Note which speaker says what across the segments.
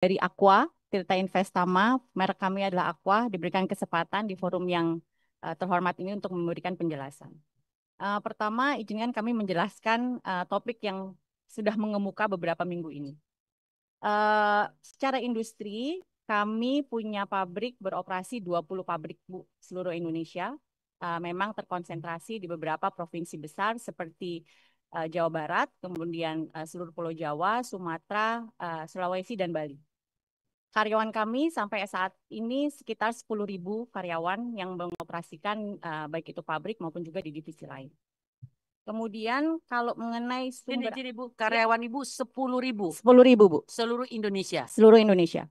Speaker 1: Dari Aqua, Tirta Investama, merek kami adalah Aqua, diberikan kesempatan di forum yang terhormat ini untuk memberikan penjelasan. Pertama, izinkan kami menjelaskan topik yang sudah mengemuka beberapa minggu ini. Secara industri, kami punya pabrik beroperasi 20 pabrik Bu, seluruh Indonesia. Memang terkonsentrasi di beberapa provinsi besar seperti Jawa Barat, kemudian seluruh Pulau Jawa, Sumatera, Sulawesi, dan Bali. Karyawan kami sampai saat ini sekitar 10.000 karyawan yang mengoperasikan baik itu pabrik maupun juga di divisi lain. Kemudian kalau mengenai sumber
Speaker 2: Jadi Bu, karyawan Ibu 10.000
Speaker 1: 10.000 Bu,
Speaker 2: seluruh Indonesia.
Speaker 1: seluruh Indonesia.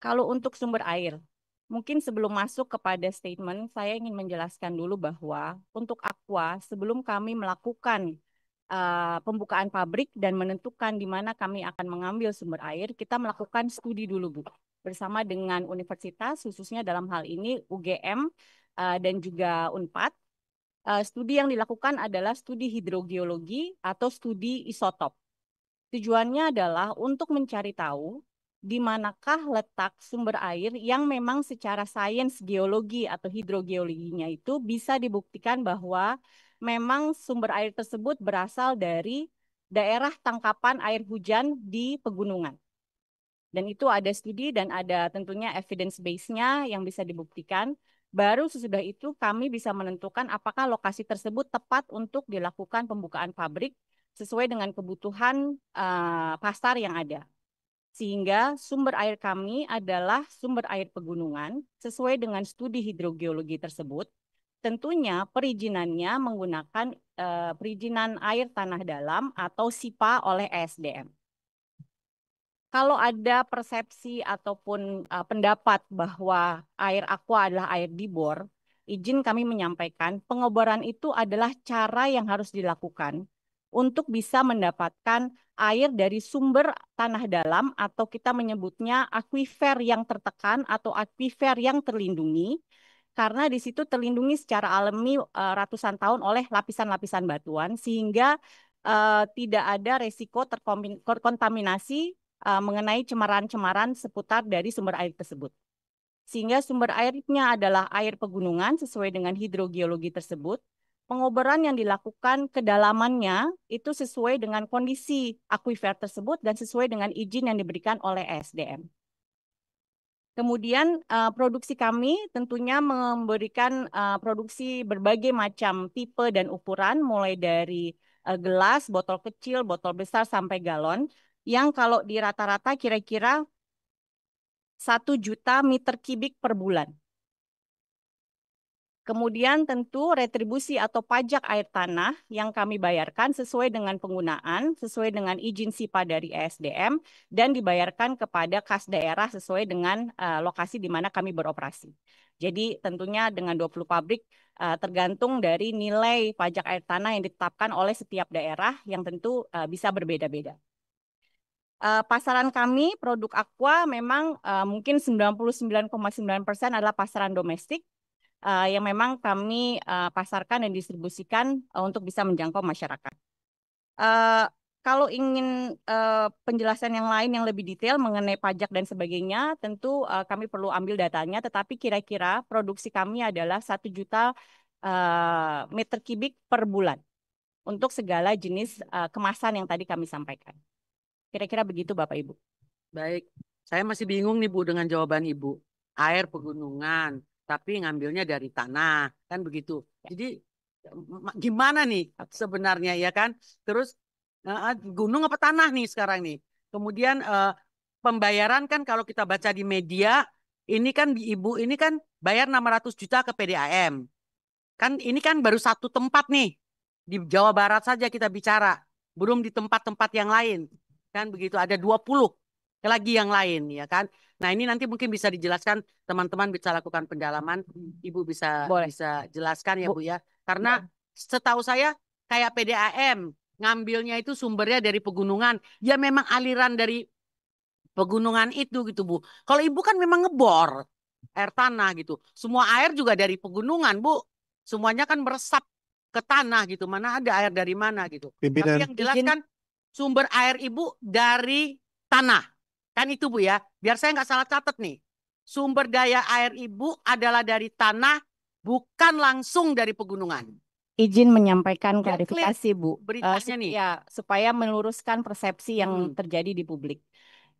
Speaker 1: Kalau untuk sumber air, mungkin sebelum masuk kepada statement, saya ingin menjelaskan dulu bahwa untuk Aqua, sebelum kami melakukan pembukaan pabrik dan menentukan di mana kami akan mengambil sumber air, kita melakukan studi dulu, Bu, bersama dengan universitas, khususnya dalam hal ini UGM dan juga Unpad. Studi yang dilakukan adalah studi hidrogeologi atau studi isotop. Tujuannya adalah untuk mencari tahu di manakah letak sumber air yang memang secara sains geologi atau hidrogeologinya itu bisa dibuktikan bahwa memang sumber air tersebut berasal dari daerah tangkapan air hujan di pegunungan. Dan itu ada studi dan ada tentunya evidence base-nya yang bisa dibuktikan. Baru sesudah itu kami bisa menentukan apakah lokasi tersebut tepat untuk dilakukan pembukaan pabrik sesuai dengan kebutuhan pasar yang ada. Sehingga sumber air kami adalah sumber air pegunungan sesuai dengan studi hidrogeologi tersebut. Tentunya perizinannya menggunakan perizinan air tanah dalam atau SIPA oleh ESDM. Kalau ada persepsi ataupun pendapat bahwa air aqua adalah air di bor, izin kami menyampaikan pengeboran itu adalah cara yang harus dilakukan untuk bisa mendapatkan air dari sumber tanah dalam atau kita menyebutnya akuifer yang tertekan atau akuifer yang terlindungi karena di situ terlindungi secara alami ratusan tahun oleh lapisan-lapisan batuan sehingga tidak ada resiko terkontaminasi mengenai cemaran-cemaran seputar dari sumber air tersebut. Sehingga sumber airnya adalah air pegunungan sesuai dengan hidrogeologi tersebut. Pengoboran yang dilakukan kedalamannya itu sesuai dengan kondisi akuifer tersebut dan sesuai dengan izin yang diberikan oleh ESDM. Kemudian produksi kami tentunya memberikan produksi berbagai macam tipe dan ukuran mulai dari gelas, botol kecil, botol besar sampai galon yang kalau di rata-rata kira-kira 1 juta meter kubik per bulan. Kemudian tentu retribusi atau pajak air tanah yang kami bayarkan sesuai dengan penggunaan, sesuai dengan izin SIPA dari ESDM, dan dibayarkan kepada kas daerah sesuai dengan lokasi di mana kami beroperasi. Jadi tentunya dengan 20 pabrik tergantung dari nilai pajak air tanah yang ditetapkan oleh setiap daerah yang tentu bisa berbeda-beda. Pasaran kami, produk Aqua memang mungkin 99,9% adalah pasaran domestik yang memang kami pasarkan dan distribusikan untuk bisa menjangkau masyarakat. Uh, Kalau ingin penjelasan yang lain yang lebih detail mengenai pajak dan sebagainya, tentu kami perlu ambil datanya, tetapi kira-kira produksi kami adalah 1 juta meter kubik per bulan untuk segala jenis kemasan yang tadi kami sampaikan. Kira-kira begitu Bapak Ibu.
Speaker 2: Baik, saya masih bingung nih Bu dengan jawaban Ibu. Air pegunungan, tapi ngambilnya dari tanah, kan begitu.
Speaker 1: Ya.
Speaker 2: Jadi gimana nih sebenarnya ya kan? Terus gunung apa tanah nih sekarang nih? Kemudian pembayaran kan kalau kita baca di media, ini kan Ibu ini kan bayar 600 juta ke PDAM. Kan ini kan baru satu tempat nih. Di Jawa Barat saja kita bicara, belum di tempat-tempat yang lain. Kan begitu ada 20 lagi yang lain ya kan. Nah, ini nanti mungkin bisa dijelaskan teman-teman bisa lakukan pendalaman, Ibu bisa
Speaker 1: Boleh.
Speaker 2: bisa jelaskan ya
Speaker 1: Bu.
Speaker 2: Bu ya. Karena setahu saya kayak PDAM ngambilnya itu sumbernya dari pegunungan. Ya memang aliran dari pegunungan itu gitu Bu. Kalau Ibu kan memang ngebor air tanah gitu. Semua air juga dari pegunungan Bu. Semuanya kan meresap ke tanah gitu. Mana ada air dari mana gitu. Tapi
Speaker 3: Pimpinan,
Speaker 2: yang jelas
Speaker 1: Izin
Speaker 2: kan sumber air Ibu dari tanah. Kan itu Bu ya, biar saya nggak salah catat nih. Sumber daya air Ibu adalah dari tanah, bukan langsung dari pegunungan.
Speaker 1: Izin menyampaikan
Speaker 2: Ya, clear
Speaker 1: klarifikasi, Bu.
Speaker 2: beritanya nih.
Speaker 1: Ya, supaya meluruskan persepsi yang
Speaker 2: Mm-mm.
Speaker 1: terjadi di publik.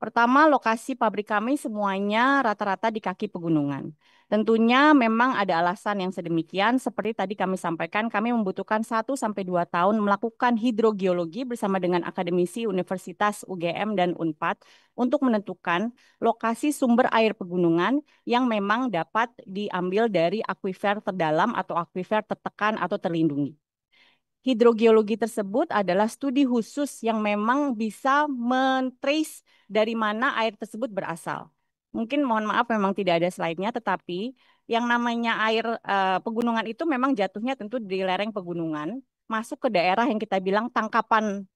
Speaker 1: Pertama, lokasi pabrik kami semuanya rata-rata di kaki pegunungan. Tentunya memang ada alasan yang sedemikian, seperti tadi kami sampaikan, kami membutuhkan 1 sampai 2 tahun melakukan hidrogeologi bersama dengan akademisi Universitas UGM dan Unpad untuk menentukan lokasi sumber air pegunungan yang memang dapat diambil dari akuifer terdalam atau akuifer tertekan atau terlindungi. Hidrogeologi tersebut adalah studi khusus yang memang bisa men-trace dari mana air tersebut berasal. Mungkin mohon maaf memang tidak ada slide-nya, tetapi yang namanya air pegunungan itu memang jatuhnya tentu di lereng pegunungan, masuk ke daerah yang kita bilang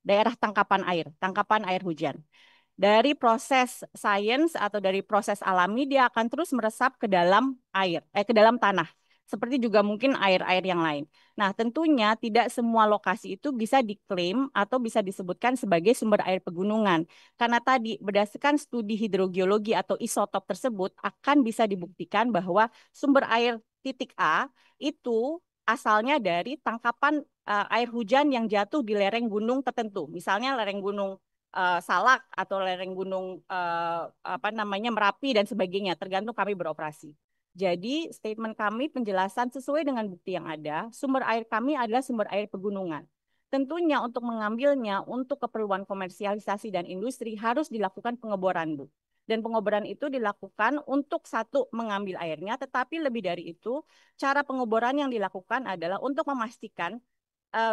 Speaker 1: daerah tangkapan air hujan. Dari proses sains atau dari proses alami dia akan terus meresap ke dalam ke dalam tanah. Seperti juga mungkin air-air yang lain. Nah, tentunya tidak semua lokasi itu bisa diklaim atau bisa disebutkan sebagai sumber air pegunungan. Karena tadi berdasarkan studi hidrogeologi atau isotop tersebut akan bisa dibuktikan bahwa sumber air titik A itu asalnya dari tangkapan air hujan yang jatuh di lereng gunung tertentu. Misalnya lereng gunung Salak atau lereng gunung apa namanya Merapi dan sebagainya, tergantung kami beroperasi. Jadi statement kami penjelasan sesuai dengan bukti yang ada, sumber air kami adalah sumber air pegunungan. Tentunya untuk mengambilnya untuk keperluan komersialisasi dan industri harus dilakukan pengeboran, Bu. Dan pengeboran itu dilakukan untuk satu mengambil airnya, tetapi lebih dari itu cara pengeboran yang dilakukan adalah untuk memastikan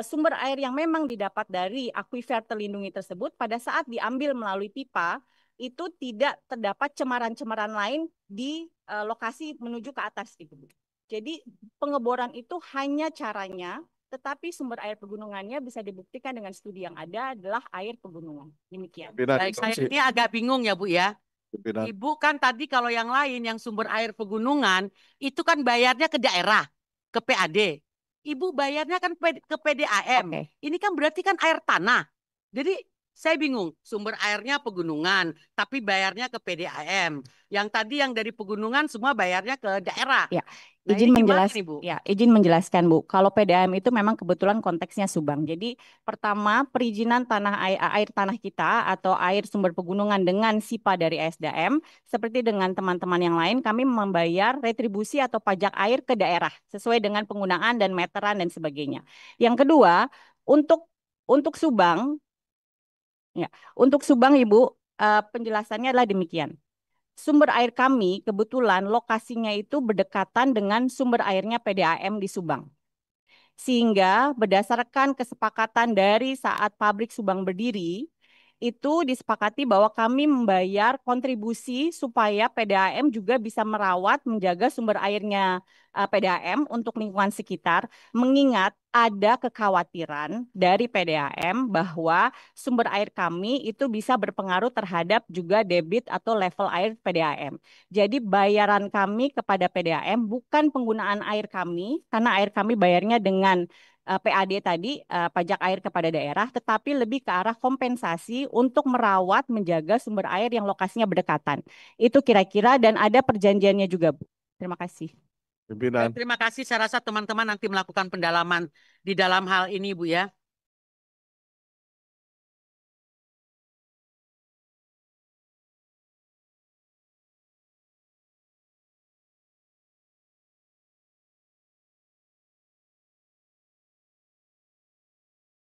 Speaker 1: sumber air yang memang didapat dari akuifer terlindungi tersebut pada saat diambil melalui pipa itu tidak terdapat cemaran-cemaran lain di lokasi menuju ke atas itu. Jadi pengeboran itu hanya caranya, tetapi sumber air pegunungannya bisa dibuktikan dengan studi yang ada adalah air pegunungan. Demikian.
Speaker 2: Baik, saya ini agak bingung ya Bu ya.
Speaker 3: Pimpinan.
Speaker 2: Ibu kan tadi kalau yang lain yang sumber air pegunungan itu kan bayarnya ke daerah, ke PAD. Ibu bayarnya kan ke PDAM.
Speaker 1: Oke.
Speaker 2: Ini kan berarti kan air tanah. Jadi saya bingung, sumber airnya pegunungan, tapi bayarnya ke PDAM. Yang tadi yang dari pegunungan semua bayarnya ke daerah.
Speaker 1: Ya,
Speaker 2: Nah,
Speaker 1: izin
Speaker 2: ini gimana nih, Bu?
Speaker 1: izin menjelaskan, Bu. Kalau PDAM itu memang kebetulan konteksnya Subang. Jadi pertama perizinan air tanah kita atau air sumber pegunungan dengan SIPA dari SDM, seperti dengan teman-teman yang lain, kami membayar retribusi atau pajak air ke daerah sesuai dengan penggunaan dan meteran dan sebagainya. Yang kedua, untuk untuk Subang, ya, untuk Subang, Ibu, penjelasannya adalah demikian. Sumber air kami kebetulan lokasinya itu berdekatan dengan sumber airnya PDAM di Subang. Sehingga berdasarkan kesepakatan dari saat pabrik Subang berdiri, itu disepakati bahwa kami membayar kontribusi supaya PDAM juga bisa merawat, menjaga sumber airnya PDAM untuk lingkungan sekitar, mengingat ada kekhawatiran dari PDAM bahwa sumber air kami itu bisa berpengaruh terhadap juga debit atau level air PDAM. Jadi bayaran kami kepada PDAM bukan penggunaan air kami, karena air kami bayarnya dengan PAD tadi, pajak air kepada daerah, tetapi lebih ke arah kompensasi untuk merawat, menjaga sumber air yang lokasinya berdekatan. Itu kira-kira dan ada perjanjiannya juga, Bu. Terima kasih.
Speaker 3: Pimpinan.
Speaker 2: Terima kasih. Saya rasa teman-teman nanti melakukan pendalaman di dalam hal ini, Bu ya.